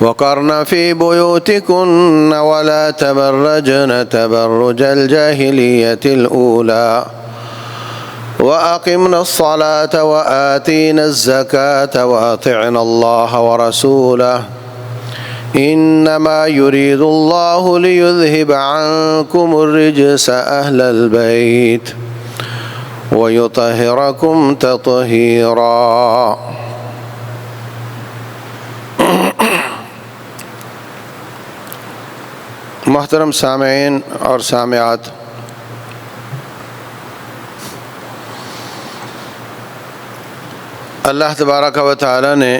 وقرن في بيوتكن ولا تبرجن تبرج الجاهلية الأولى وأقمنا الصلاة وآتينا الزكاة وأطعنا الله ورسوله إنما يريد الله ليذهب عنكم الرجس أهل البيت ويطهركم تطهيرا۔ محترم سامعین اور سامعات، اللہ تبارک و تعالی نے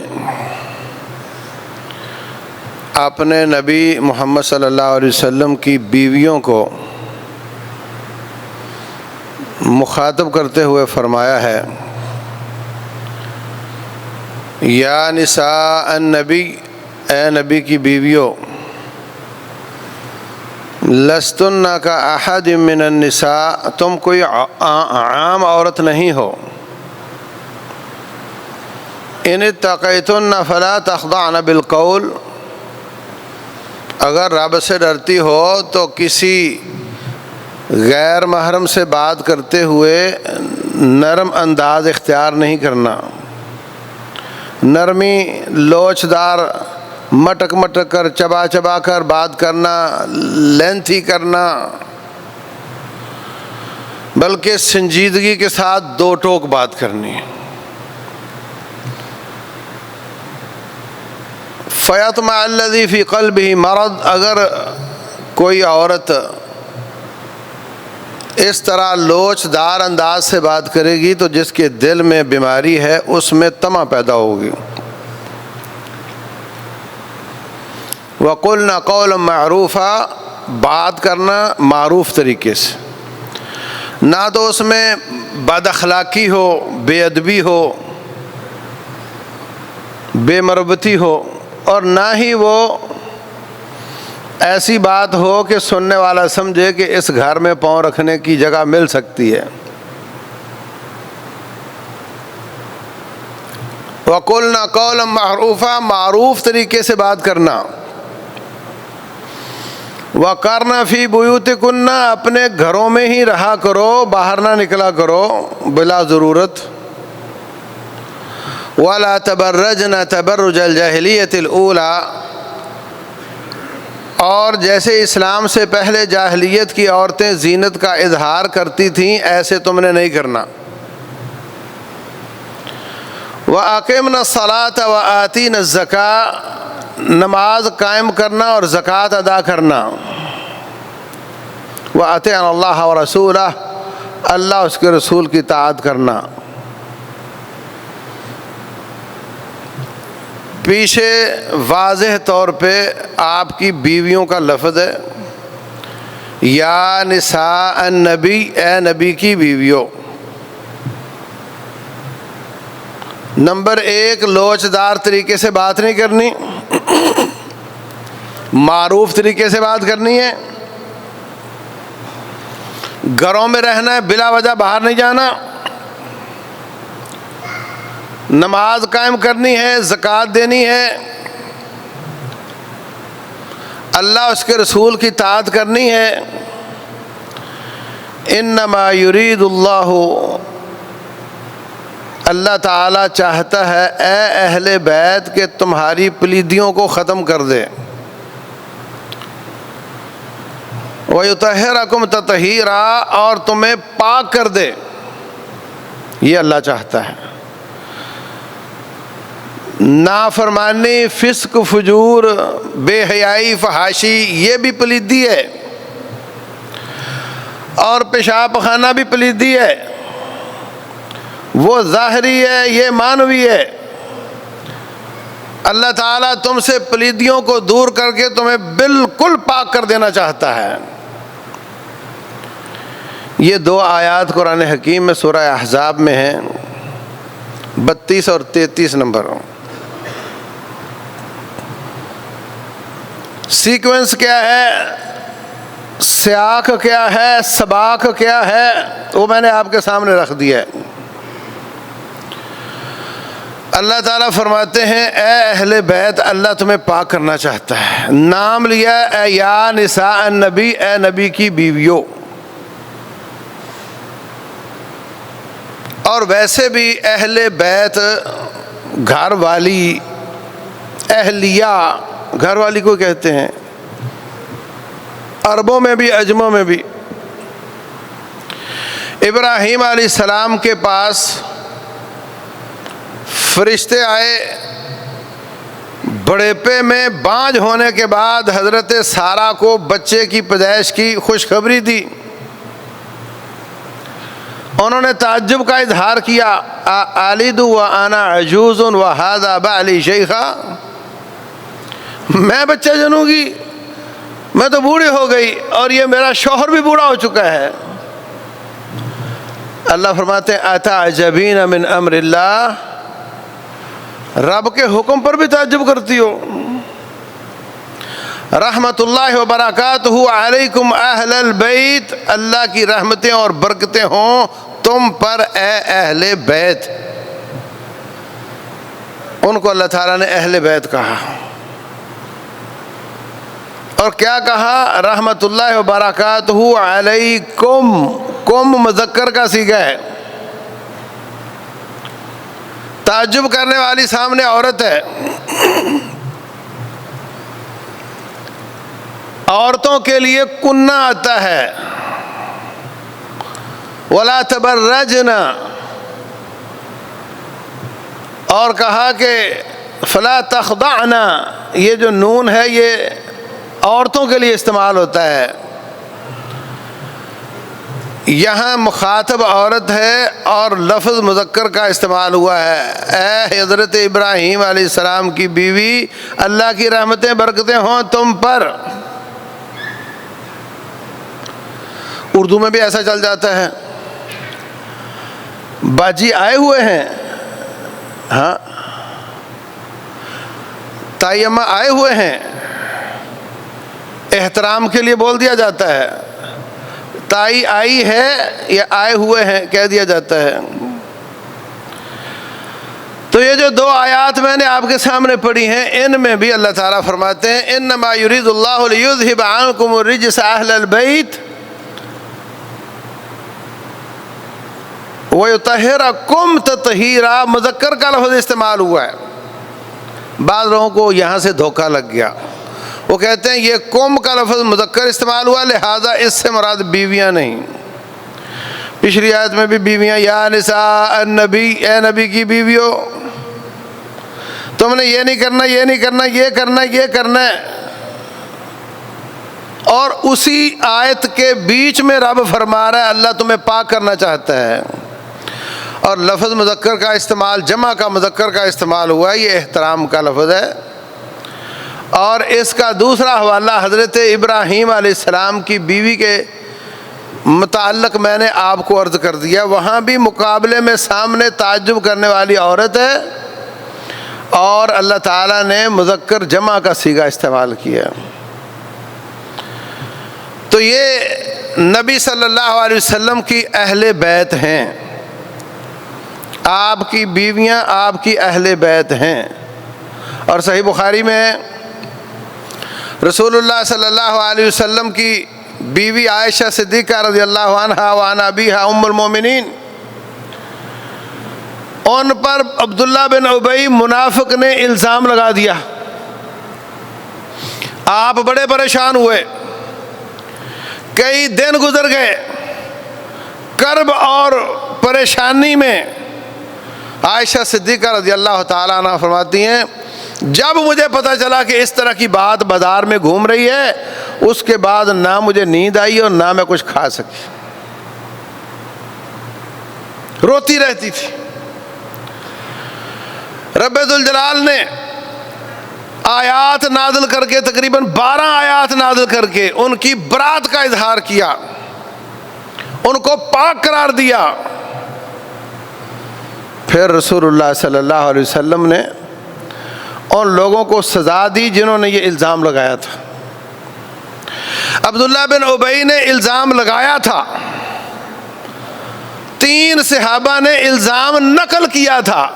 اپنے نبی محمد صلی اللہ علیہ وسلم کی بیویوں کو مخاطب کرتے ہوئے فرمایا ہے، یا نساء النبی، اے نبی کی بیویوں، لستن کا احد من النساء، تم کوئی عام عورت نہیں ہو، ان اتقیتن فلا تخضعن بالقول، اگر رب سے ڈرتی ہو تو کسی غیر محرم سے بات کرتے ہوئے نرم انداز اختیار نہیں کرنا، نرمی لوچدار مٹک مٹک کر چبا چبا کر بات کرنا، لینتھی کرنا، بلکہ سنجیدگی کے ساتھ دو ٹوک بات کرنی۔ فَيَطْمَعَ الَّذِي فِي قَلْبِهِ مَرَضٌ، اگر کوئی عورت اس طرح لوچدار انداز سے بات کرے گی تو جس کے دل میں بیماری ہے اس میں طمع پیدا ہوگی۔ وَقُلْنَا قَوْلًا مَعْرُوفًا، بات کرنا معروف طریقے سے، نہ تو اس میں بد اخلاقی ہو، بے ادبی ہو، بے مربتی ہو، اور نہ ہی وہ ایسی بات ہو کہ سننے والا سمجھے کہ اس گھر میں پاؤں رکھنے کی جگہ مل سکتی ہے۔ وَقُلْنَا قَوْلًا مَعْرُوفًا، معروف طریقے سے بات کرنا۔ وَقَرْنَ فِي بُيُوتِكُنَّ، اپنے گھروں میں ہی رہا کرو، باہر نہ نکلا کرو بلا ضرورت۔ وَلَا تَبَرَّجْنَ تَبَرُّجَ الْجَاهِلِيَّةِ الْأُولَى، اور جیسے اسلام سے پہلے جاہلیت کی عورتیں زینت کا اظہار کرتی تھیں ایسے تم نے نہیں کرنا۔ وَأَقِمْنَا الصَّلَاةَ وَآتِينَا الزَّكَاةَ، نماز قائم کرنا اور زکوٰۃ ادا کرنا۔ وَأَطِعْنَا اللَّهَ وَرَسُولَهُ، اللہ اس کے رسول کی اطاعت کرنا۔ پیچھے واضح طور پہ آپ کی بیویوں کا لفظ ہے، یا نساء النبی، اے نبی کی بیویوں۔ نمبر ایک، لوچدار طریقے سے بات نہیں کرنی، معروف طریقے سے بات کرنی ہے، گھروں میں رہنا ہے، بلا وجہ باہر نہیں جانا، نماز قائم کرنی ہے، زکوٰۃ دینی ہے، اللہ اس کے رسول کی اطاعت کرنی ہے۔ انما یرید اللہ، اللہ تعالیٰ چاہتا ہے اے اہل بیت کہ تمہاری پلیدیوں کو ختم کر دے، وَيُطَهِّرَكُمْ تَطْهِيرًا، اور تمہیں پاک کر دے، یہ اللہ چاہتا ہے۔ نافرمانی، فسق، فجور، بے حیائی، فحاشی، یہ بھی پلیدی ہے، اور پیشاب پخانہ بھی پلیدی ہے، وہ ظاہری ہے، یہ معنوی ہے۔ اللہ تعالیٰ تم سے پلیدیوں کو دور کر کے تمہیں بالکل پاک کر دینا چاہتا ہے۔ یہ دو آیات قرآن حکیم میں سورہ احزاب میں ہیں، 32 اور 33 نمبر۔ سیکوینس کیا ہے، سیاق کیا ہے، سباق کیا ہے، وہ میں نے آپ کے سامنے رکھ دیا ہے۔ اللہ تعالیٰ فرماتے ہیں اے اہل بیت اللہ تمہیں پاک کرنا چاہتا ہے. نام لیا اے یا نساء النبی، اے نبی کی بیویوں. اور ویسے بھی اہل بیت گھر والی، اہلیہ گھر والی کو کہتے ہیں، عربوں میں بھی عجموں میں بھی. ابراہیم علیہ السلام کے پاس فرشتے آئے، بڑھیپے میں بانجھ ہونے کے بعد حضرت سارہ کو بچے کی پیدائش کی خوشخبری دی. انہوں نے تعجب کا اظہار کیا، آلد وانا عجوز وہذا بعلی شیخا، میں بچہ جنوں گی، میں تو بوڑھی ہو گئی اور یہ میرا شوہر بھی بوڑھا ہو چکا ہے. اللہ فرماتے ہیں اتعجبین من امر اللہ، رب کے حکم پر بھی تعجب کرتی ہو. رحمت اللہ وبرکاتہ علیکم اہل البیت، اللہ کی رحمتیں اور برکتیں ہوں تم پر اے اہل بیت. ان کو اللہ تعالیٰ نے اہل بیت کہا. اور کیا کہا؟ رحمت اللہ وبرکاتہ علیکم، کم مذکر کا صیغہ ہے. تعجب کرنے والی سامنے عورت ہے. عورتوں کے لیے کنہ آتا ہے، ولا تبرجن، اور کہا کہ فلا تخضعن، یہ جو نون ہے یہ عورتوں کے لیے استعمال ہوتا ہے. یہاں مخاطب عورت ہے اور لفظ مذکر کا استعمال ہوا ہے. اے حضرت ابراہیم علیہ السلام کی بیوی، اللہ کی رحمتیں برکتیں ہوں تم پر. اردو میں بھی ایسا چل جاتا ہے، باجی آئے ہوئے ہیں، ہاں تائی اماں آئے ہوئے ہیں، احترام کے لیے بول دیا جاتا ہے. تائی آئی ہے یا آئے ہوئے ہیں کہہ دیا جاتا ہے. تو یہ جو دو آیات میں نے آپ کے سامنے پڑھی ہیں، ان میں بھی اللہ تعالیٰ فرماتے ہیں انما یرید اللہ لیذھب عنکم الرجس اہل البیت وَيُطَهِّرَكُمْ تَطْهِيرًا. مذکر کا لفظ استعمال ہوا ہے. بعض لوگوں کو یہاں سے دھوکہ لگ گیا، وہ کہتے ہیں یہ قوم کا لفظ مذکر استعمال ہوا لہذا اس سے مراد بیویاں نہیں. پچھلی آیت میں بھی بیویاں، یا نساء النبی، اے نبی کی بیویوں تم نے یہ نہیں کرنا، یہ نہیں کرنا، یہ کرنا، یہ کرنا ہے. اور اسی آیت کے بیچ میں رب فرما رہا ہے اللہ تمہیں پاک کرنا چاہتا ہے. اور لفظ مذکر کا استعمال، جمع کا مذکر کا استعمال ہوا ہے، یہ احترام کا لفظ ہے. اور اس کا دوسرا حوالہ حضرت ابراہیم علیہ السلام کی بیوی کے متعلق میں نے آپ کو عرض کر دیا. وہاں بھی مقابلے میں سامنے تعجب کرنے والی عورت ہے اور اللہ تعالیٰ نے مذکر جمع کا صیغہ استعمال کیا. تو یہ نبی صلی اللہ علیہ وسلم کی اہل بیت ہیں، آپ کی بیویاں آپ کی اہل بیت ہیں. اور صحیح بخاری میں رسول اللہ صلی اللہ علیہ وسلم کی بیوی عائشہ صدیقہ رضی اللہ عنہا وعن ابیہا ام المومنین، ان پر عبداللہ بن ابی منافق نے الزام لگا دیا. آپ بڑے پریشان ہوئے، کئی دن گزر گئے کرب اور پریشانی میں. عائشہ صدیقہ رضی اللہ تعالیٰ عنہ فرماتی ہیں جب مجھے پتہ چلا کہ اس طرح کی بات بازار میں گھوم رہی ہے، اس کے بعد نہ مجھے نیند آئی اور نہ میں کچھ کھا سکی، روتی رہتی تھی. رب ذوالجلال نے آیات نازل کر کے، تقریباً 12 آیات نازل کر کے ان کی برات کا اظہار کیا، ان کو پاک قرار دیا. پھر رسول اللہ صلی اللہ علیہ وسلم نے ان لوگوں کو سزا دی جنہوں نے یہ الزام لگایا تھا. عبداللہ بن ابی نے الزام لگایا تھا، 3 صحابہ نے الزام نقل کیا تھا،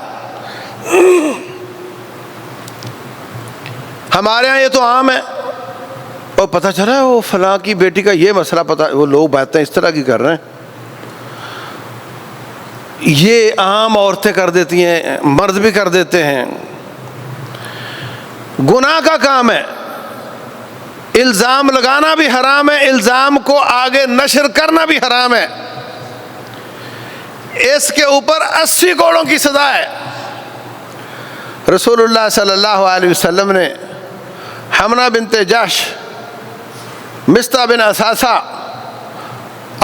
ہمارے ہاں یہ تو عام ہے، اور پتہ چلا وہ فلاں کی بیٹی کا یہ مسئلہ پتہ، وہ لوگ باتیں اس طرح کی کر رہے ہیں، یہ عام عورتیں کر دیتی ہیں، مرد بھی کر دیتے ہیں، گناہ کا کام ہے، الزام لگانا بھی حرام ہے، الزام کو آگے نشر کرنا بھی حرام ہے، اس کے اوپر 80 کوڑوں کی سزا ہے۔ رسول اللہ صلی اللہ علیہ وسلم نے حمنہ بنت جحش، مصطح بن اثاثہ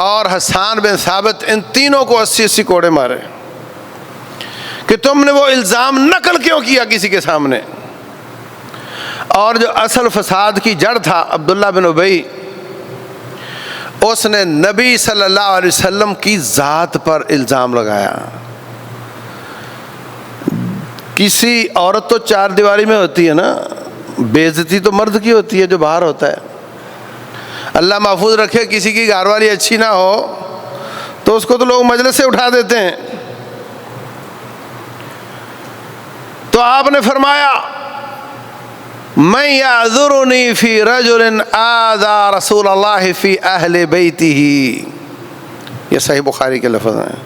اور حسان بن ثابت، ان تینوں کو 80 کوڑے مارے کہ تم نے وہ الزام نقل کیوں کیا کسی کے سامنے۔ اور جو اصل فساد کی جڑ تھا عبداللہ بن ابی، اس نے نبی صلی اللہ علیہ وسلم کی ذات پر الزام لگایا۔ کسی عورت تو 4 دیواری میں ہوتی ہے نا، بے عزتی تو مرد کی ہوتی ہے جو باہر ہوتا ہے۔ اللہ محفوظ رکھے کسی کی گھر والی اچھی نہ ہو تو اس کو تو لوگ مجلس سے اٹھا دیتے ہیں۔ تو آپ نے فرمایا من یعذرنی فی رجل آذی رسول اللہ فی اہل بیتہ، یہ صحیح بخاری کے لفظ ہیں۔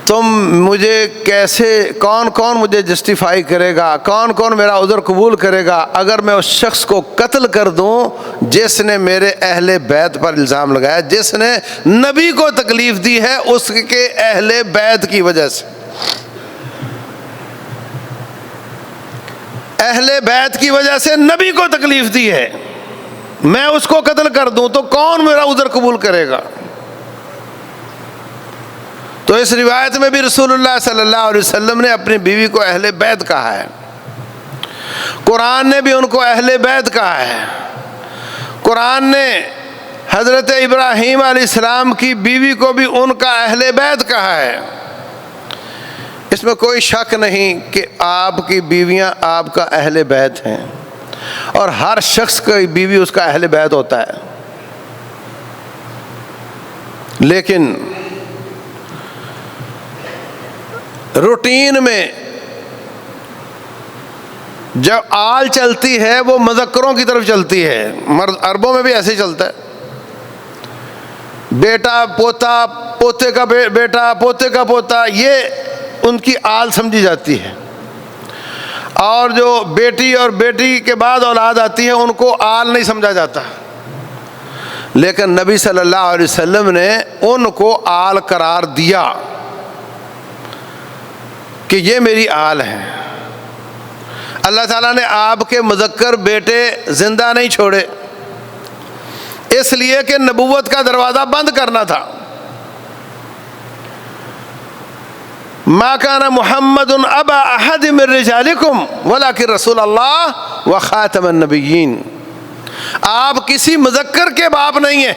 تم مجھے کیسے، کون کون مجھے جسٹیفائی کرے گا، کون کون میرا عذر قبول کرے گا اگر میں اس شخص کو قتل کر دوں جس نے میرے اہل بیت پر الزام لگایا، جس نے نبی کو تکلیف دی ہے اس کے اہل بیت کی وجہ سے، اہل بیت کی وجہ سے نبی کو تکلیف دی ہے، میں اس کو قتل کر دوں تو کون میرا عذر قبول کرے گا؟ تو اس روایت میں بھی رسول اللہ صلی اللہ علیہ وسلم نے اپنی بیوی کو اہل بیت کہا ہے، قرآن نے بھی ان کو اہل بیت کہا ہے، قرآن نے حضرت ابراہیم علیہ السلام کی بیوی کو بھی ان کا اہل بیت کہا ہے۔ اس میں کوئی شک نہیں کہ آپ کی بیویاں آپ کا اہل بیت ہیں، اور ہر شخص کی بیوی اس کا اہل بیت ہوتا ہے، لیکن روٹین میں جب آل چلتی ہے وہ مذکروں کی طرف چلتی ہے، مرد عربوں میں بھی ایسے ہی چلتا ہے، بیٹا پوتا، پوتے کا بیٹا، پوتے کا پوتا، یہ ان کی آل سمجھی جاتی ہے، اور جو بیٹی اور بیٹی کے بعد اولاد آتی ہے ان کو آل نہیں سمجھا جاتا، لیکن نبی صلی اللہ علیہ وسلم نے ان کو آل قرار دیا کہ یہ میری آل ہے۔ اللہ تعالیٰ نے آپ کے مذکر بیٹے زندہ نہیں چھوڑے، اس لیے کہ نبوت کا دروازہ بند کرنا تھا۔ ما کان محمد ابا احد من رجالکم ولکن رسول اللہ وخاتم النبیین، آپ کسی مذکر کے باپ نہیں ہیں،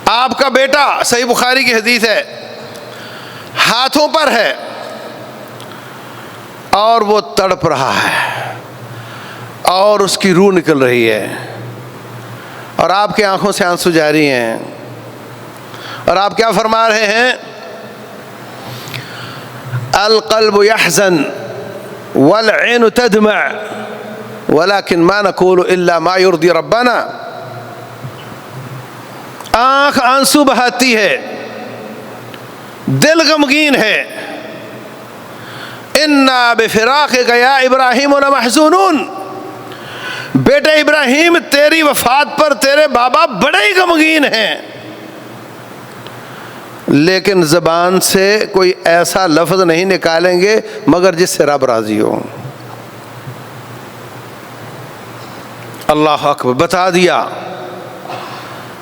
آپ کا بیٹا، صحیح بخاری کی حدیث ہے، ہاتھوں پر ہے اور وہ تڑپ رہا ہے اور اس کی روح نکل رہی ہے اور آپ کی آنکھوں سے آنسو جاری ہیں، اور آپ کیا فرما رہے ہیں؟ القلب يحزن والعين تدمع ولكن ما نقول الا ما يرضي ربنا، آنکھ آنسو بہاتی ہے، دل غمگین ہے، انا بفراقک یا ابراہیم لمحزونون، بیٹے ابراہیم تیری وفات پر تیرے بابا بڑے ہی غمگین ہیں، لیکن زبان سے کوئی ایسا لفظ نہیں نکالیں گے مگر جس سے رب راضی ہو۔ اللہ اکبر،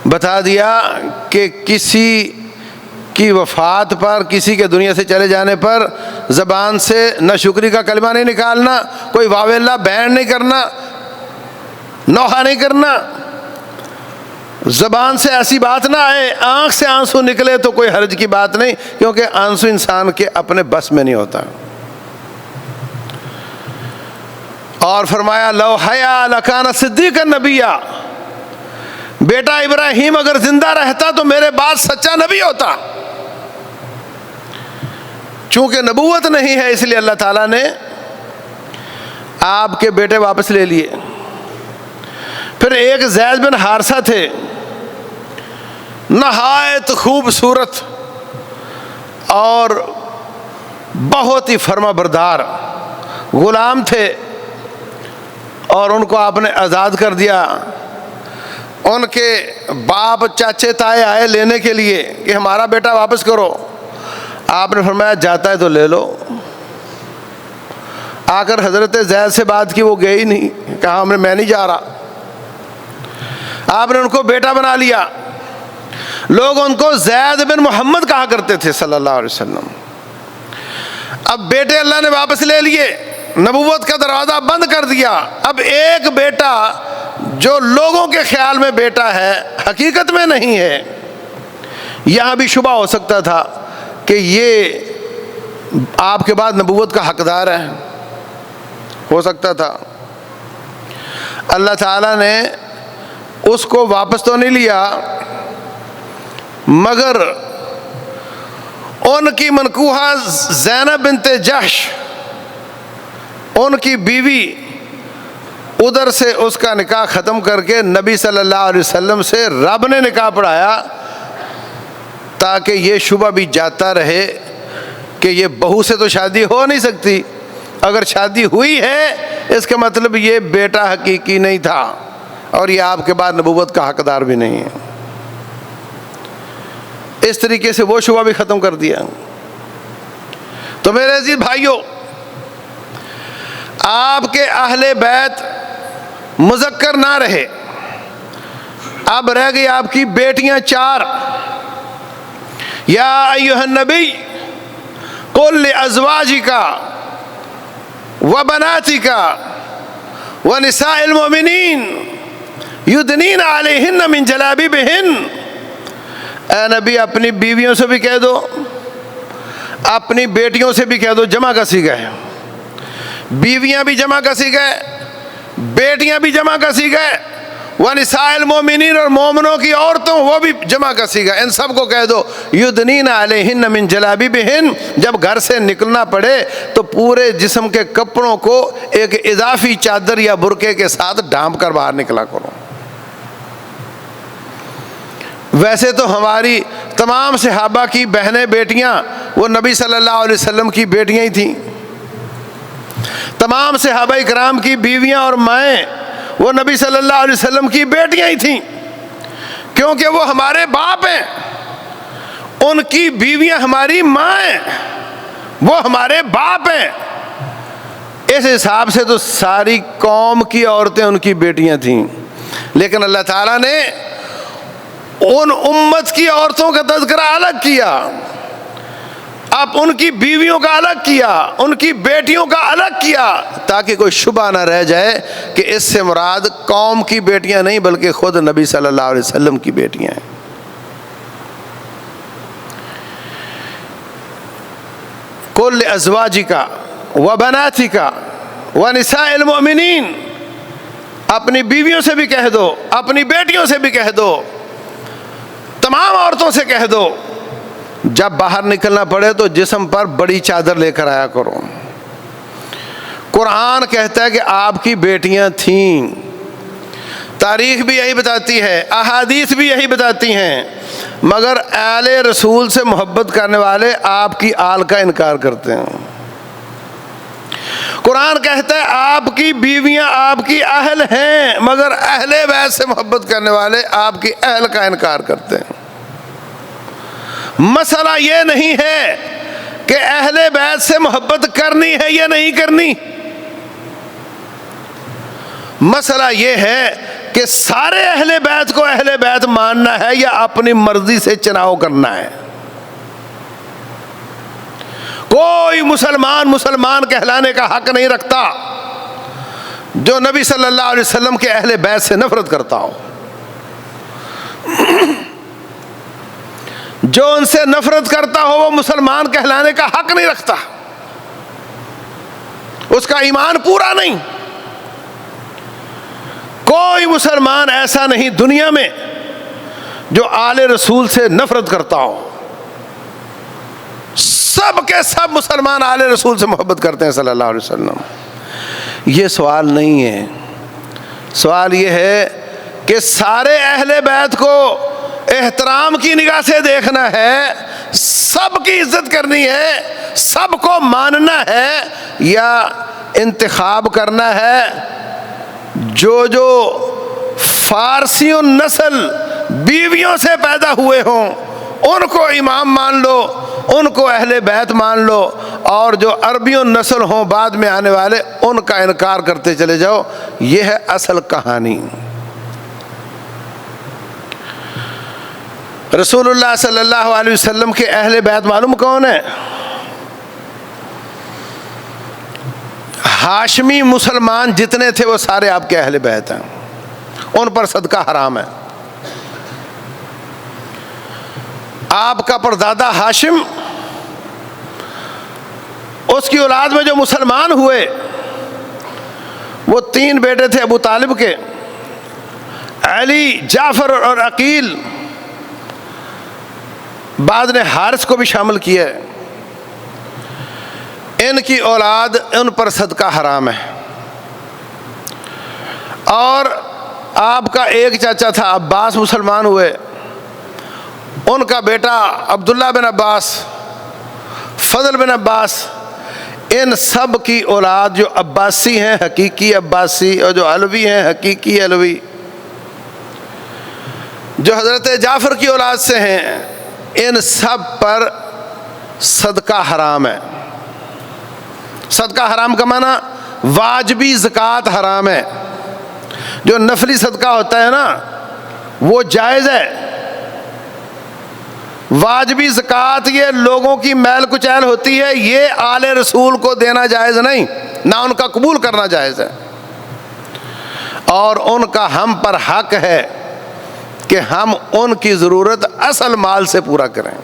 بتا دیا کہ کسی کی وفات پر، کسی کے دنیا سے چلے جانے پر زبان سے نہ شکری کا کلمہ نہیں نکالنا، کوئی واو اللہ بین نہیں کرنا، نوحہ نہیں کرنا، زبان سے ایسی بات نہ آئے، آنکھ سے آنسو نکلے تو کوئی حرج کی بات نہیں، کیونکہ آنسو انسان کے اپنے بس میں نہیں ہوتا۔ اور فرمایا لو حیا لکان صدیقا نبیا، بیٹا ابراہیم اگر زندہ رہتا تو میرے بعد سچا نبی ہوتا۔ چونکہ نبوت نہیں ہے اس لیے اللہ تعالیٰ نے آپ کے بیٹے واپس لے لیے۔ پھر ایک زید بن حارثہ تھے، نہایت خوبصورت اور بہت ہی فرما بردار غلام تھے، اور ان کو آپ نے آزاد کر دیا۔ ان کے باپ چاچے تائے آئے لینے کے لیے کہ ہمارا بیٹا واپس کرو، آپ نے فرمایا جاتا ہے تو لے لو۔ آ کر حضرت زید سے بات کی، وہ گئے ہی نہیں، کہا میں نہیں جا رہا۔ آپ نے ان کو بیٹا بنا لیا۔ لوگ ان کو زید بن محمد کہا کرتے تھے صلی اللہ علیہ وسلم۔ اب بیٹے اللہ نے واپس لے لیے، نبوت کا دروازہ بند کر دیا۔ اب ایک بیٹا جو لوگوں کے خیال میں بیٹا ہے، حقیقت میں نہیں ہے۔ یہاں بھی شبہ ہو سکتا تھا کہ یہ آپ کے بعد نبوت کا حقدار ہے، ہو سکتا تھا۔ اللہ تعالیٰ نے اس کو واپس تو نہیں لیا، مگر ان کی منکوحہ زینب بنت جحش، ان کی بیوی، ادھر سے اس کا نکاح ختم کر کے نبی صلی اللہ علیہ وسلم سے رب نے نکاح پڑھایا، تاکہ یہ شبہ بھی جاتا رہے کہ یہ بہو سے تو شادی ہو نہیں سکتی، اگر شادی ہوئی ہے اس کا مطلب یہ بیٹا حقیقی نہیں تھا، اور یہ آپ کے بعد نبوت کا حقدار بھی نہیں ہے۔ اس طریقے سے وہ شبہ بھی ختم کر دیا۔ تو میرے عزیز بھائیوں، آپ کے اہل بیت مذکر نہ رہے، اب رہ گئی آپ کی بیٹیاں 4۔ یا ایھا النبی قل لازواجک وبناتک ونساء المؤمنین یدنین علیہن من جلابیبہن۔ اے نبی، اپنی بیویوں سے بھی کہہ دو، اپنی بیٹیوں سے بھی کہہ دو، جمع کا صیغہ ہے، بیویاں بھی جمع کا صیغہ ہے، بیٹیاں بھی جمع کا صیغہ ہے، ونساء المؤمنین، اور مومنوں کی عورتوں وہ بھی جمع کا صیغہ ہے۔ ان سب کو کہہ دو یدنین علیہن من جلابیبہن، جب گھر سے نکلنا پڑے تو پورے جسم کے کپڑوں کو ایک اضافی چادر یا برقعے کے ساتھ ڈھانپ کر باہر نکلا کرو۔ ویسے تو ہماری تمام صحابہ کی بہنیں بیٹیاں وہ نبی صلی اللہ علیہ وسلم کی بیٹیاں ہی تھیں، تمام صحابہ کرام کی بیویاں اور مائیں وہ نبی صلی اللہ علیہ وسلم کی بیٹیاں ہی تھیں، کیونکہ وہ ہمارے باپ ہیں، ان کی بیویاں ہماری ماں ہیں، وہ ہمارے باپ ہیں۔ اس حساب سے تو ساری قوم کی عورتیں ان کی بیٹیاں تھیں، لیکن اللہ تعالیٰ نے ان امت کی عورتوں کا تذکرہ الگ کیا، اب ان کی بیویوں کا الگ کیا، ان کی بیٹیوں کا الگ کیا، تاکہ کوئی شبہ نہ رہ جائے کہ اس سے مراد قوم کی بیٹیاں نہیں بلکہ خود نبی صلی اللہ علیہ وسلم کی بیٹیاں ہیں۔ قل لازواجک وبناتک ونساء المؤمنین، اپنی بیویوں سے بھی کہہ دو، اپنی بیٹیوں سے بھی کہہ دو، تمام عورتوں سے کہہ دو، جب باہر نکلنا پڑے تو جسم پر بڑی چادر لے کر آیا کرو۔ قرآن کہتا ہے کہ آپ کی بیٹیاں تھیں، تاریخ بھی یہی بتاتی ہے، احادیث بھی یہی بتاتی ہیں، مگر اہل رسول سے محبت کرنے والے آپ کی آل کا انکار کرتے ہیں۔ قرآن کہتا ہے آپ کی بیویاں آپ کی اہل ہیں، مگر اہل بیت سے محبت کرنے والے آپ کی اہل کا انکار کرتے ہیں۔ مسئلہ یہ نہیں ہے کہ اہل بیت سے محبت کرنی ہے یا نہیں کرنی، مسئلہ یہ ہے کہ سارے اہل بیت کو اہل بیت ماننا ہے یا اپنی مرضی سے چناؤ کرنا ہے۔ کوئی مسلمان کہلانے کا حق نہیں رکھتا جو نبی صلی اللہ علیہ وسلم کے اہل بیت سے نفرت کرتا ہو۔ جو ان سے نفرت کرتا ہو وہ مسلمان کہلانے کا حق نہیں رکھتا، اس کا ایمان پورا نہیں۔ کوئی مسلمان ایسا نہیں دنیا میں جو آل رسول سے نفرت کرتا ہو، سب کے سب مسلمان آل رسول سے محبت کرتے ہیں صلی اللہ علیہ وسلم. یہ سوال نہیں ہے. سوال یہ ہے کہ سارے اہل بیت کو احترام کی نگاہ سے دیکھنا ہے, سب کی عزت کرنی ہے, سب کو ماننا ہے, یا انتخاب کرنا ہے جو فارسی نسل بیویوں سے پیدا ہوئے ہوں ان کو امام مان لو, ان کو اہل بیت مان لو, اور جو عربیوں نسل ہوں بعد میں آنے والے ان کا انکار کرتے چلے جاؤ. یہ ہے اصل کہانی. رسول اللہ صلی اللہ علیہ وسلم کے اہل بیت معلوم کون ہے؟ ہاشمی مسلمان جتنے تھے وہ سارے آپ کے اہل بیت ہیں, ان پر صدقہ حرام ہے. آپ کا پردادا ہاشم, اس کی اولاد میں جو مسلمان ہوئے وہ 3 بیٹے تھے ابو طالب کے, علی, جعفر اور عقیل. بعد نے حارث کو بھی شامل کیا ہے. ان کی اولاد, ان پر صدقہ حرام ہے. اور آپ کا ایک چاچا تھا عباس, مسلمان ہوئے, ان کا بیٹا عبداللہ بن عباس, فضل بن عباس, ان سب کی اولاد جو عباسی ہیں حقیقی عباسی, اور جو علوی ہیں حقیقی علوی, جو حضرت جعفر کی اولاد سے ہیں, ان سب پر صدقہ حرام ہے. صدقہ حرام کا معنی واجبی زکوٰۃ حرام ہے. جو نفلی صدقہ ہوتا ہے نا وہ جائز ہے. واجبی زکوٰۃ یہ لوگوں کی میل کچیل ہوتی ہے, یہ آل رسول کو دینا جائز نہیں, نہ ان کا قبول کرنا جائز ہے. اور ان کا ہم پر حق ہے کہ ہم ان کی ضرورت اصل مال سے پورا کریں.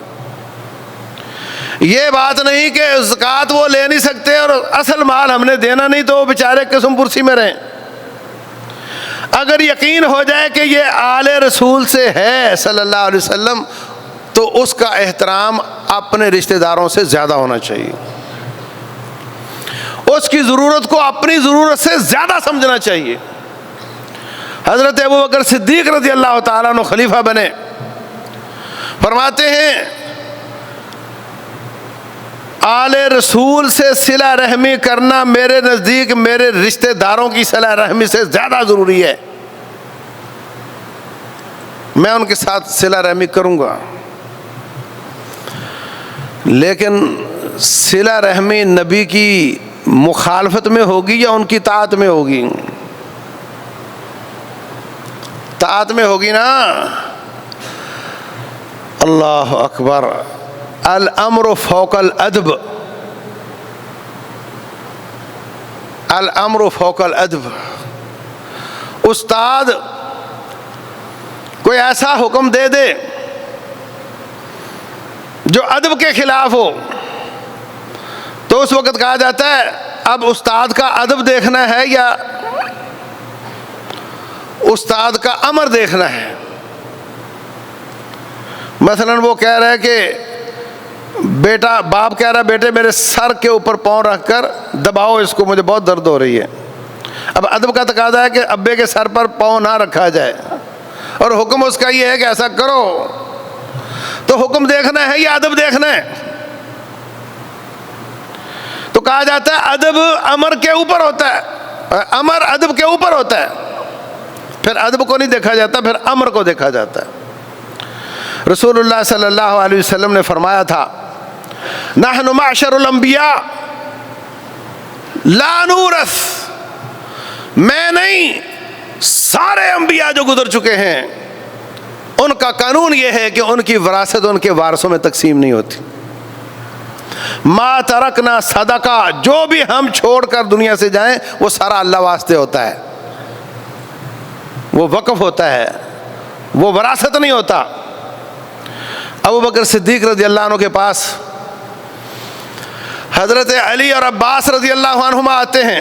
یہ بات نہیں کہ زکوٰۃ وہ لے نہیں سکتے اور اصل مال ہم نے دینا نہیں تو وہ بیچارے قسم پرسی میں رہیں. اگر یقین ہو جائے کہ یہ آل رسول سے ہے صلی اللہ علیہ وسلم تو اس کا احترام اپنے رشتہ داروں سے زیادہ ہونا چاہیے. اس کی ضرورت کو اپنی ضرورت سے زیادہ سمجھنا چاہیے. حضرت ابوبکر صدیق رضی اللہ تعالیٰ عنہ خلیفہ بنے, فرماتے ہیں آل رسول سے صلہ رحمی کرنا میرے نزدیک میرے رشتہ داروں کی صلہ رحمی سے زیادہ ضروری ہے. میں ان کے ساتھ صلہ رحمی کروں گا, لیکن صلہ رحمی نبی کی مخالفت میں ہوگی یا ان کی طاعت میں ہوگی؟ طاعت میں ہوگی نا. اللہ اکبر. الامر فوق الادب, الامر فوق الادب. استاد کوئی ایسا حکم دے دے جو ادب کے خلاف ہو تو اس وقت کہا جاتا ہے اب استاد کا ادب دیکھنا ہے یا استاد کا امر دیکھنا ہے. مثلا وہ کہہ رہے کہ بیٹا, باپ کہہ رہا بیٹے میرے سر کے اوپر پاؤں رکھ کر دباؤ اس کو, مجھے بہت درد ہو رہی ہے. اب ادب کا تقاضا ہے کہ ابے کے سر پر پاؤں نہ رکھا جائے, اور حکم اس کا یہ ہے کہ ایسا کرو. تو حکم دیکھنا ہے یا ادب دیکھنا ہے؟ تو کہا جاتا ہے ادب امر کے اوپر ہوتا ہے, امر ادب کے اوپر ہوتا ہے. پھر ادب کو نہیں دیکھا جاتا, پھر امر کو دیکھا جاتا ہے. رسول اللہ صلی اللہ علیہ وسلم نے فرمایا تھا نحن معشر الانبیاء لا نورث, میں نہیں, سارے انبیاء جو گزر چکے ہیں ان کا قانون یہ ہے کہ ان کی وراثت ان کے وارثوں میں تقسیم نہیں ہوتی. ما ترکنا صدقہ, جو بھی ہم چھوڑ کر دنیا سے جائیں وہ سارا اللہ واسطے ہوتا ہے, وہ وقف ہوتا ہے, وہ وراثت نہیں ہوتا. ابوبکر صدیق رضی اللہ عنہ کے پاس حضرت علی اور عباس رضی اللہ عنہما آتے ہیں.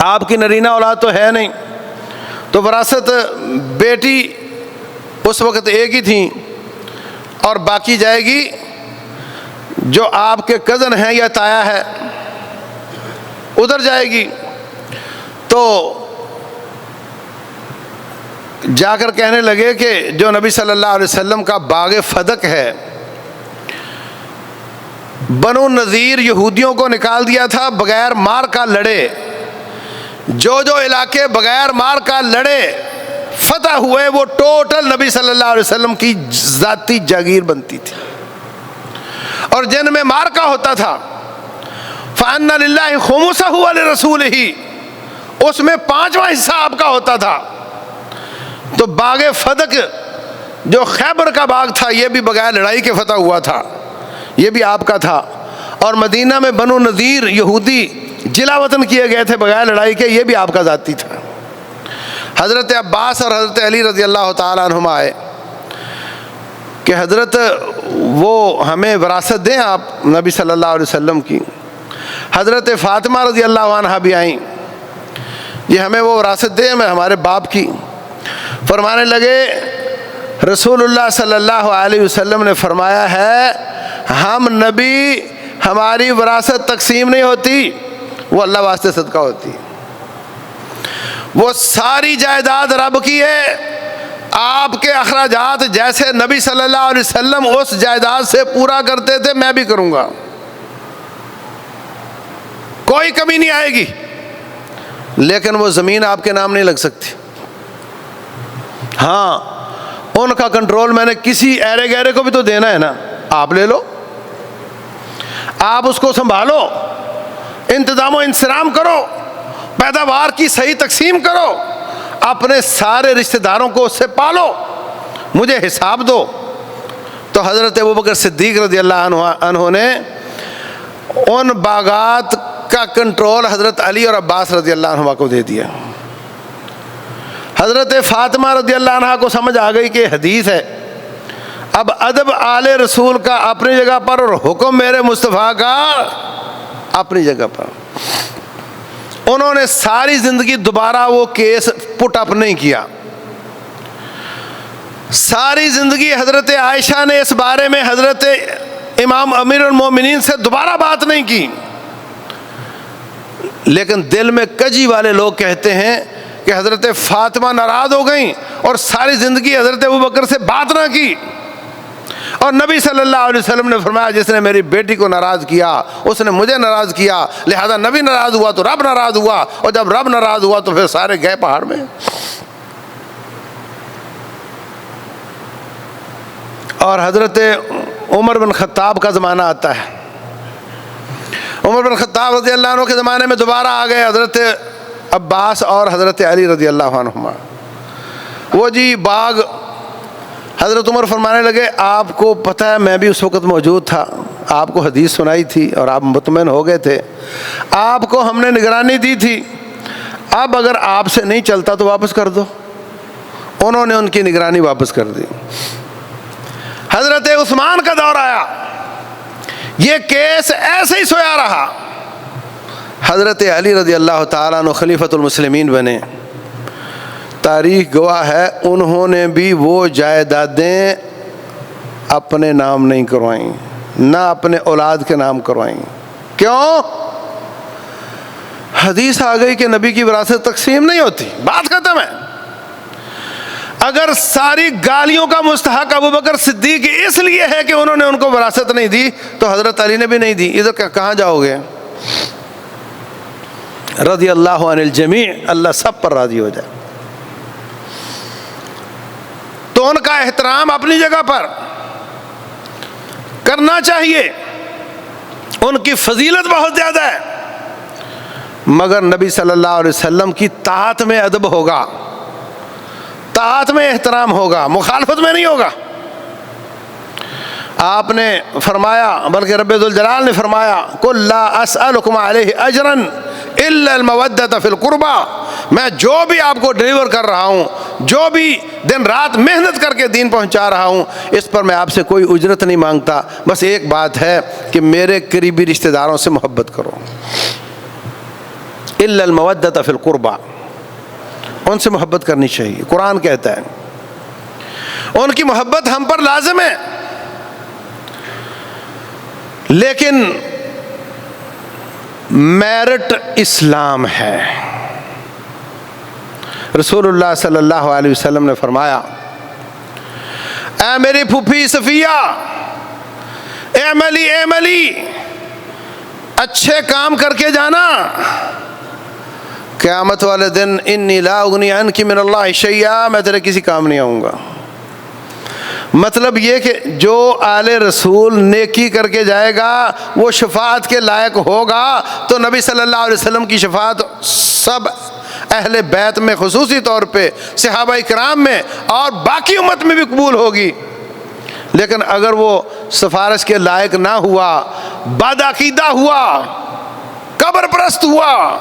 آپ کی نرینہ اولاد تو ہے نہیں, تو وراثت بیٹی اس وقت ایک ہی تھی اور باقی جائے گی جو آپ کے کزن ہیں یا تایا ہے ادھر جائے گی. تو جا کر کہنے لگے کہ جو نبی صلی اللہ علیہ وسلم کا باغ فدق ہے، بنو نذیر یہودیوں کو نکال دیا تھا بغیر مار کا لڑے. جو جو علاقے بغیر مار کا لڑے فتح ہوئے وہ ٹوٹل نبی صلی اللہ علیہ وسلم کی ذاتی جاگیر بنتی تھی. اور جن میں مار کا ہوتا تھا فَأَنَّ لِلَّهِ خُمُسَهُ وَلِرَسُولِهِ، اس میں 5واں حصہ آپ کا ہوتا تھا. تو باغ فدق جو خیبر کا باغ تھا یہ بھی بغیر لڑائی کے فتح ہوا تھا، یہ بھی آپ کا تھا. اور مدینہ میں بنو نذیر یہودی جلا وطن کیے گئے تھے بغیر لڑائی کے، یہ بھی آپ کا ذاتی تھا. حضرت عباس اور حضرت علی رضی اللہ تعالیٰ عنہما آئے کہ حضرت وہ ہمیں وراثت دیں آپ نبی صلی اللہ علیہ وسلم کی. حضرت فاطمہ رضی اللہ عنہا بھی آئیں، یہ ہمیں وہ وراثت دیں میں ہمارے باپ کی. فرمانے لگے رسول اللہ صلی اللہ علیہ وسلم نے فرمایا ہے ہم نبی ہماری وراثت تقسیم نہیں ہوتی، وہ اللہ واسطے صدقہ ہوتی. وہ ساری جائیداد رب کی ہے، آپ کے اخراجات جیسے نبی صلی اللہ علیہ وسلم اس جائیداد سے پورا کرتے تھے میں بھی کروں گا، کوئی کمی نہیں آئے گی. لیکن وہ زمین آپ کے نام نہیں لگ سکتی. ہاں ان کا کنٹرول میں نے کسی ایرے گہرے کو بھی تو دینا ہے نا، آپ لے لو، آپ اس کو سنبھالو، انتظام و انصرام کرو، پیداوار کی صحیح تقسیم کرو، اپنے سارے رشتہ داروں کو اس سے پالو، مجھے حساب دو. تو حضرت ابوبکر صدیق رضی اللہ عنہ نے ان باغات کا کنٹرول حضرت علی اور عباس رضی اللہ عنہ کو دے دیا. حضرت فاطمہ رضی اللہ عنہ کو سمجھ آ گئی کہ حدیث ہے، اب ادب آل رسول کا اپنی جگہ پر اور حکم میرے مصطفیٰ کا اپنی جگہ پر. انہوں نے ساری زندگی دوبارہ وہ کیس پٹ اپ نہیں کیا. ساری زندگی حضرت عائشہ نے اس بارے میں حضرت امام امیر المومنین سے دوبارہ بات نہیں کی. لیکن دل میں کجی والے لوگ کہتے ہیں کہ حضرت فاطمہ ناراض ہو گئیں اور ساری زندگی حضرت ابوبکر سے بات نہ کی. اور نبی صلی اللہ علیہ وسلم نے فرمایا جس نے میری بیٹی کو ناراض کیا اس نے مجھے ناراض کیا، لہذا نبی ناراض ہوا تو رب ناراض ہوا، اور جب رب ناراض ہوا تو پھر سارے گئے پہاڑ میں. اور حضرت عمر بن خطاب کا زمانہ آتا ہے. عمر بن خطاب رضی اللہ عنہ کے زمانے میں دوبارہ آ گئے حضرت عباس اور حضرت علی رضی اللہ عنہما. وہ جی باغ حضرت عمر فرمانے لگے آپ کو پتہ ہے میں بھی اس وقت موجود تھا، آپ کو حدیث سنائی تھی اور آپ مطمئن ہو گئے تھے، آپ کو ہم نے نگرانی دی تھی، اب اگر آپ سے نہیں چلتا تو واپس کر دو. انہوں نے ان کی نگرانی واپس کر دی. حضرت عثمان کا دور آیا، یہ کیس ایسے ہی سویا رہا. حضرت علی رضی اللہ تعالیٰ عنہ خلیفۃ المسلمین بنے. تاریخ گواہ ہے انہوں نے بھی وہ جائیدادیں اپنے نام نہیں کروائیں، نہ اپنے اولاد کے نام کروائیں. کیوں؟ حدیث آ گئی کہ نبی کی وراثت تقسیم نہیں ہوتی، بات ختم ہے. اگر ساری گالیوں کا مستحق ابوبکر صدیق اس لیے ہے کہ انہوں نے ان کو وراثت نہیں دی تو حضرت علی نے بھی نہیں دی، ادھر کہاں جاؤ گے؟ رضی اللہ عن الجمیع، اللہ سب پر راضی ہو جائے. تو ان کا احترام اپنی جگہ پر کرنا چاہیے، ان کی فضیلت بہت زیادہ ہے، مگر نبی صلی اللہ علیہ وسلم کی طاعت میں ادب ہوگا، طاعت میں احترام ہوگا، مخالفت میں نہیں ہوگا. آپ نے فرمایا، بلکہ رب ذوالجلال نے فرمایا قل لا اسألکم علیہ اجرا الا المودۃ فی القربى، میں جو بھی آپ کو ڈیلیور کر رہا ہوں، جو بھی دن رات محنت کر کے دین پہنچا رہا ہوں، اس پر میں آپ سے کوئی اجرت نہیں مانگتا، بس ایک بات ہے کہ میرے قریبی رشتہ داروں سے محبت کرو. الا المودۃ فی القربى، ان سے محبت کرنی چاہیے. قرآن کہتا ہے ان کی محبت ہم پر لازم ہے، لیکن میرٹ اسلام ہے۔ رسول اللہ صلی اللہ علیہ وسلم نے فرمایا، اے میری پھوپھی صفیہ، اعملی اچھے کام کر کے جانا، قیامت والے دن انی لا اغنی عنک من اللہ شیئا، میں تیرے کسی کام نہیں آؤں گا۔ مطلب یہ کہ جو آل رسول نیکی کر کے جائے گا وہ شفاعت کے لائق ہوگا، تو نبی صلی اللہ علیہ وسلم کی شفاعت سب اہل بیت میں خصوصی طور پہ، صحابہ کرام میں اور باقی امت میں بھی قبول ہوگی۔ لیکن اگر وہ سفارش کے لائق نہ ہوا، بدعقیدہ ہوا، قبر پرست ہوا،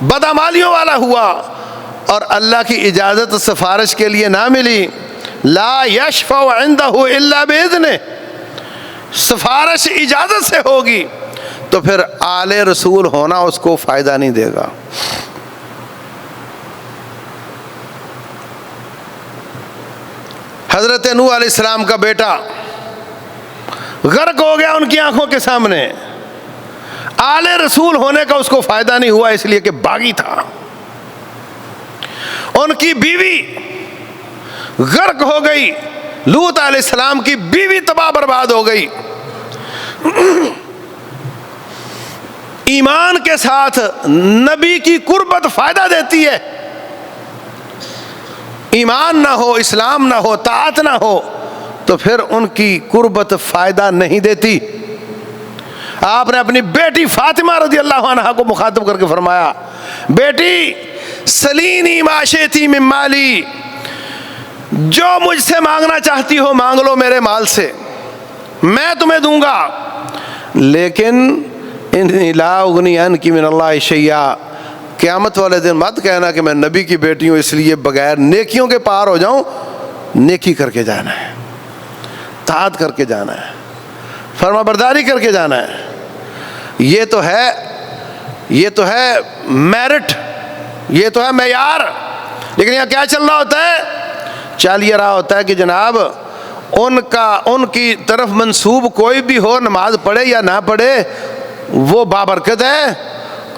بدعمالیوں والا ہوا اور اللہ کی اجازت سفارش کے لیے نہ ملی، لا یشفع عندہ الا باذنہ، سفارش اجازت سے ہوگی، تو پھر آل رسول ہونا اس کو فائدہ نہیں دے گا۔ حضرت نوح علیہ السلام کا بیٹا غرق ہو گیا ان کی آنکھوں کے سامنے، آل رسول ہونے کا اس کو فائدہ نہیں ہوا، اس لیے کہ باغی تھا۔ ان کی بیوی غرق ہو گئی، لوط علیہ السلام کی بیوی تباہ برباد ہو گئی۔ ایمان کے ساتھ نبی کی قربت فائدہ دیتی ہے، ایمان نہ ہو، اسلام نہ ہو، طاعت نہ ہو تو پھر ان کی قربت فائدہ نہیں دیتی۔ آپ نے اپنی بیٹی فاطمہ رضی اللہ عنہا کو مخاطب کر کے فرمایا، بیٹی سلینی ما شئتی من مالی، جو مجھ سے مانگنا چاہتی ہو مانگ لو میرے مال سے، میں تمہیں دوں گا، لیکن انی لا اغنی عنک من اللہ شیئا، قیامت والے دن مت کہنا کہ میں نبی کی بیٹی ہوں اس لیے بغیر نیکیوں کے پار ہو جاؤں۔ نیکی کر کے جانا ہے، طاعت کر کے جانا ہے، فرما برداری کر کے جانا ہے۔ یہ تو ہے میرٹ، یہ تو ہے معیار۔ لیکن یہاں کیا چل رہا ہوتا ہے؟ چل یہ رہا ہوتا ہے کہ جناب ان کی طرف منسوب کوئی بھی ہو، نماز پڑھے یا نہ پڑھے، وہ بابرکت ہے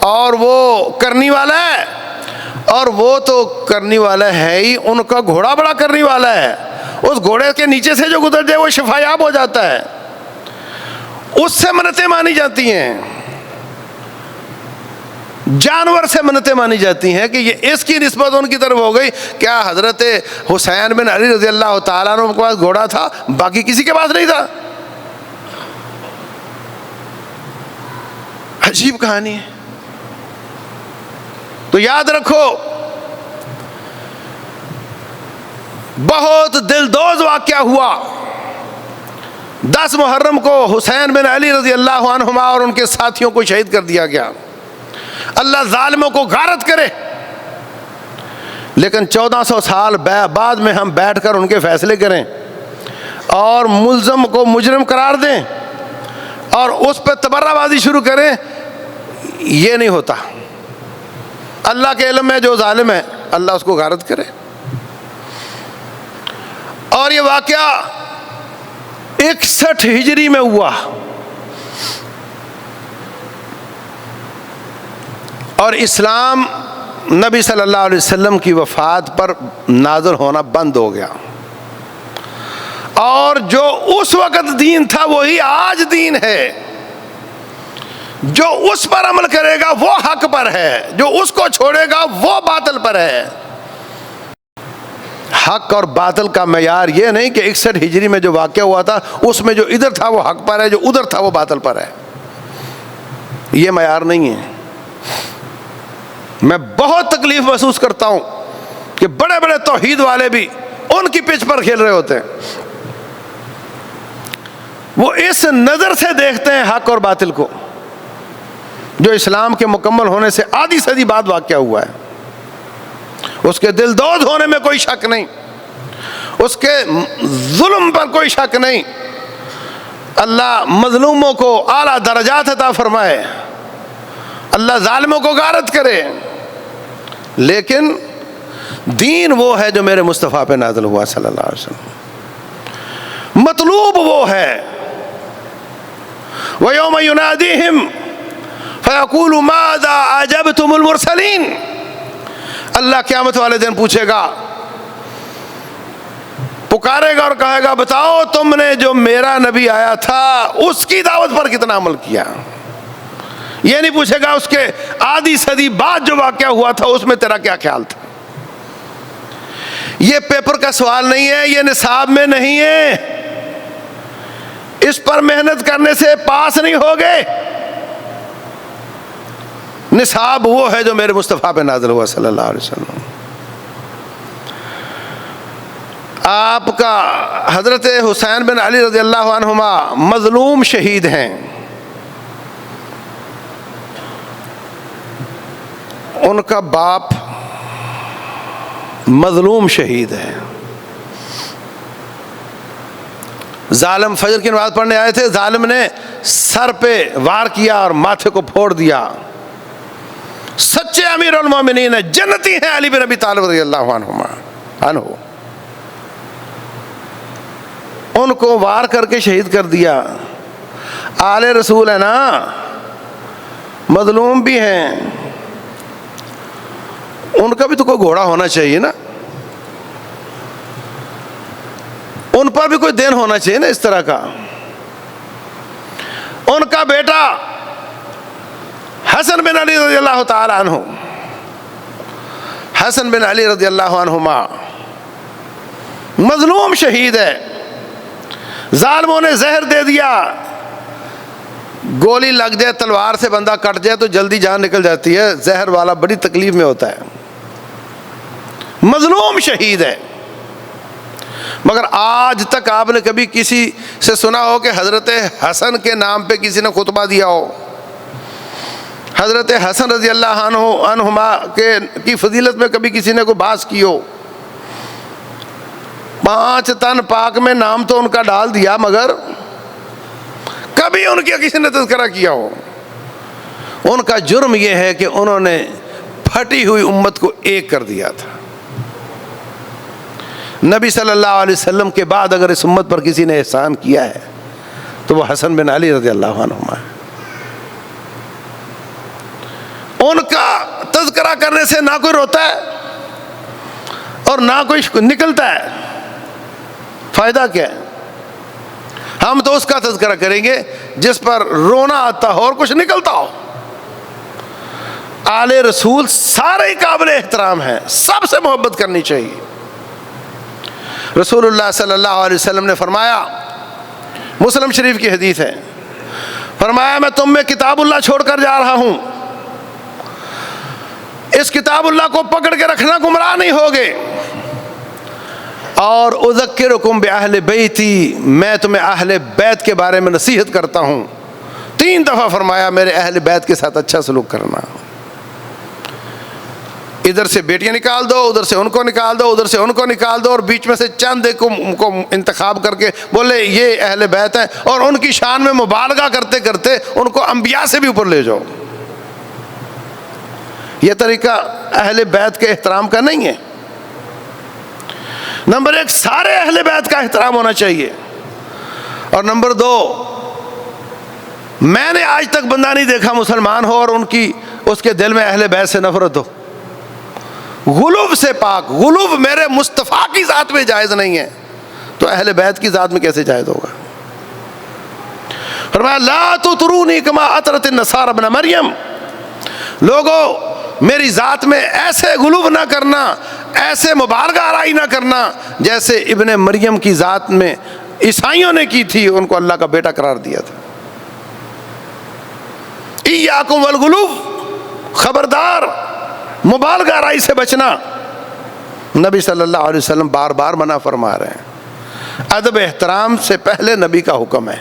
اور وہ کرنی والا ہے، اور وہ تو کرنی والا ہے ہی، ان کا گھوڑا بڑا کرنی والا ہے، اس گھوڑے کے نیچے سے جو گزر جائے وہ شفا یاب ہو جاتا ہے، اس سے منتیں مانی جاتی ہیں، جانور سے منتیں مانی جاتی ہیں کہ یہ اس کی نسبت ان کی طرف ہو گئی۔ کیا حضرت حسین بن علی رضی اللہ تعالیٰ عنہ کے پاس گھوڑا تھا، باقی کسی کے پاس نہیں تھا؟ عجیب کہانی ہے۔ تو یاد رکھو، بہت دلدوز واقعہ ہوا 10 محرم کو حسین بن علی رضی اللہ عنہما اور ان کے ساتھیوں کو شہید کر دیا گیا۔ اللہ ظالموں کو غارت کرے، لیکن 1400 سال بعد میں ہم بیٹھ کر ان کے فیصلے کریں اور ملزم کو مجرم قرار دیں اور اس پہ تبرہ بازی شروع کریں، یہ نہیں ہوتا۔ اللہ کے علم میں جو ظالم ہے اللہ اس کو غارت کرے۔ اور یہ واقعہ 61 ہجری میں ہوا، اور اسلام نبی صلی اللہ علیہ وسلم کی وفات پر نازل ہونا بند ہو گیا، اور جو اس وقت دین تھا وہی آج دین ہے۔ جو اس پر عمل کرے گا وہ حق پر ہے، جو اس کو چھوڑے گا وہ باطل پر ہے۔ حق اور باطل کا معیار یہ نہیں کہ 61 ہجری میں جو واقعہ ہوا تھا اس میں جو ادھر تھا وہ حق پر ہے، جو ادھر تھا وہ باطل پر ہے، یہ معیار نہیں ہے۔ میں بہت تکلیف محسوس کرتا ہوں کہ بڑے بڑے توحید والے بھی ان کی پچ پر کھیل رہے ہوتے ہیں، وہ اس نظر سے دیکھتے ہیں حق اور باطل کو، جو اسلام کے مکمل ہونے سے آدھی صدی بعد واقعہ ہوا ہے۔ اس کے دلدوز ہونے میں کوئی شک نہیں، اس کے ظلم پر کوئی شک نہیں۔ اللہ مظلوموں کو اعلیٰ درجات عطا فرمائے، اللہ ظالموں کو غارت کرے، لیکن دین وہ ہے جو میرے مصطفیٰ پہ نازل ہوا صلی اللہ علیہ وسلم۔ مطلوب وہ ہے، وَيَوْمَ يُنَادِيهِمْ فَيَقُولُ مَاذَا أَجَبْتُمُ الْمُرْسَلِينَ، اللہ قیامت والے دن پوچھے گا، پکارے گا اور کہے گا بتاؤ تم نے جو میرا نبی آیا تھا اس کی دعوت پر کتنا عمل کیا۔ یہ نہیں پوچھے گا اس کے آدھی صدی بعد جو واقعہ ہوا تھا اس میں تیرا کیا خیال تھا۔ یہ پیپر کا سوال نہیں ہے، یہ نصاب میں نہیں ہے، اس پر محنت کرنے سے پاس نہیں ہوگے۔ نصاب وہ ہے جو میرے مصطفیٰ پہ نازل ہوا صلی اللہ علیہ وسلم۔ آپ کا حضرت حسین بن علی رضی اللہ عنہما مظلوم شہید ہیں، ان کا باپ مظلوم شہید ہے۔ ظالم فجر کی نماز پڑھنے آئے تھے، ظالم نے سر پہ وار کیا اور ماتھے کو پھوڑ دیا۔ سچے امیر المومنین ہیں، جنتی ہیں علی بن ابی طالب رضی اللہ عنہ، ان کو وار کر کے شہید کر دیا۔ آل رسول ہے نا، مظلوم بھی ہیں، ان کا بھی تو کوئی گھوڑا ہونا چاہیے نا، ان پر بھی کوئی دین ہونا چاہیے نا اس طرح کا۔ ان کا بیٹا حسن بن علی رضی اللہ تعالی عنہ، حسن بن علی رضی اللہ عنہما مظلوم شہید ہے، ظالموں نے زہر دے دیا، گولی لگ جائے، تلوار سے بندہ کٹ جائے تو جلدی جان نکل جاتی ہے، زہر والا بڑی تکلیف میں ہوتا ہے، مظلوم شہید ہے۔ مگر آج تک آپ نے کبھی کسی سے سنا ہو کہ حضرت حسن کے نام پہ کسی نے خطبہ دیا ہو، حضرت حسن رضی اللہ عنہما کی فضیلت میں کبھی کسی نے کوئی بحث کی ہو؟ 5 تن پاک میں نام تو ان کا ڈال دیا، مگر کبھی ان کی کسی نے تذکرہ کیا ہو؟ ان کا جرم یہ ہے کہ انہوں نے پھٹی ہوئی امت کو ایک کر دیا تھا۔ نبی صلی اللہ علیہ وسلم کے بعد اگر اس امت پر کسی نے احسان کیا ہے تو وہ حسن بن علی رضی اللہ عنہما ہے۔ ان کا تذکرہ کرنے سے نہ کوئی روتا ہے اور نہ کوئی نکلتا ہے، فائدہ کیا ہے؟ ہم تو اس کا تذکرہ کریں گے جس پر رونا آتا ہو اور کچھ نکلتا ہو۔ آل رسول سارے قابل احترام ہیں، سب سے محبت کرنی چاہیے۔ رسول اللہ صلی اللہ علیہ وسلم نے فرمایا، مسلم شریف کی حدیث ہے، فرمایا میں تم میں کتاب اللہ چھوڑ کر جا رہا ہوں، اس کتاب اللہ کو پکڑ کے رکھنا، گمراہ نہیں ہوگے، اور اذکرکم باہل بیتی، میں تمہیں اہل بیت کے بارے میں نصیحت کرتا ہوں۔ 3 دفعہ فرمایا میرے اہل بیت کے ساتھ اچھا سلوک کرنا۔ ادھر سے بیٹیاں نکال دو، ادھر سے ان کو نکال دو، ادھر سے ان کو نکال دو، اور بیچ میں سے چند ایک کو انتخاب کر کے بولے یہ اہل بیت ہیں، اور ان کی شان میں مبالغہ کرتے کرتے ان کو انبیاء سے بھی اوپر لے جاؤ۔ یہ طریقہ اہل بیت کے احترام کا نہیں ہے۔ نمبر 1، سارے اہل بیت کا احترام ہونا چاہیے، اور نمبر 2، میں نے آج تک بندہ نہیں دیکھا مسلمان ہو اور اس کے دل میں اہل بیت سے نفرت ہو۔ غلو سے پاک، غلو میرے مصطفیٰ کی ذات میں جائز نہیں ہے، تو اہل بیت کی ذات میں کیسے جائز ہوگا؟ فرمایا لا تطرونی کما اطرت النصارى ابن مریم، لوگوں میری ذات میں ایسے غلو نہ کرنا، ایسے مبالغہ آرائی نہ کرنا جیسے ابن مریم کی ذات میں عیسائیوں نے کی تھی، ان کو اللہ کا بیٹا قرار دیا تھا۔ ایاکم والغلو، خبردار مبالغہ آرائی سے بچنا۔ نبی صلی اللہ علیہ وسلم بار بار منع فرما رہے ہیں۔ ادب احترام سے پہلے نبی کا حکم ہے،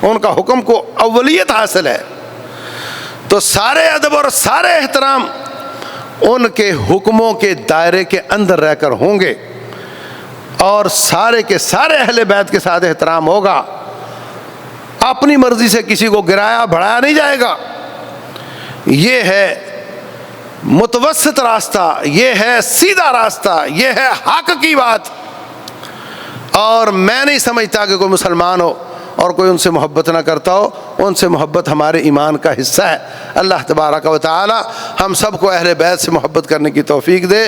ان کا حکم کو اولیت حاصل ہے، تو سارے ادب اور سارے احترام ان کے حکموں کے دائرے کے اندر رہ کر ہوں گے، اور سارے کے سارے اہل بیت کے ساتھ احترام ہوگا۔ اپنی مرضی سے کسی کو گرایا بڑھایا نہیں جائے گا۔ یہ ہے متوسط راستہ، یہ ہے سیدھا راستہ، یہ ہے حق کی بات۔ اور میں نہیں سمجھتا کہ کوئی مسلمان ہو اور کوئی ان سے محبت نہ کرتا ہو، ان سے محبت ہمارے ایمان کا حصہ ہے۔ اللہ تبارک و تعالی ہم سب کو اہل بیت سے محبت کرنے کی توفیق دے۔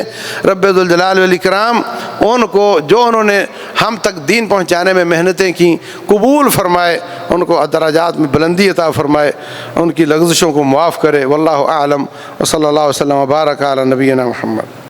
رب ذوالجلال والاکرام ان کو جو انہوں نے ہم تک دین پہنچانے میں محنتیں کی قبول فرمائے، ان کو درجات میں بلندی عطا فرمائے، ان کی لغزشوں کو معاف کرے۔ واللہ اعلم وصلی اللہ وسلم وبارک علی نبینا محمد۔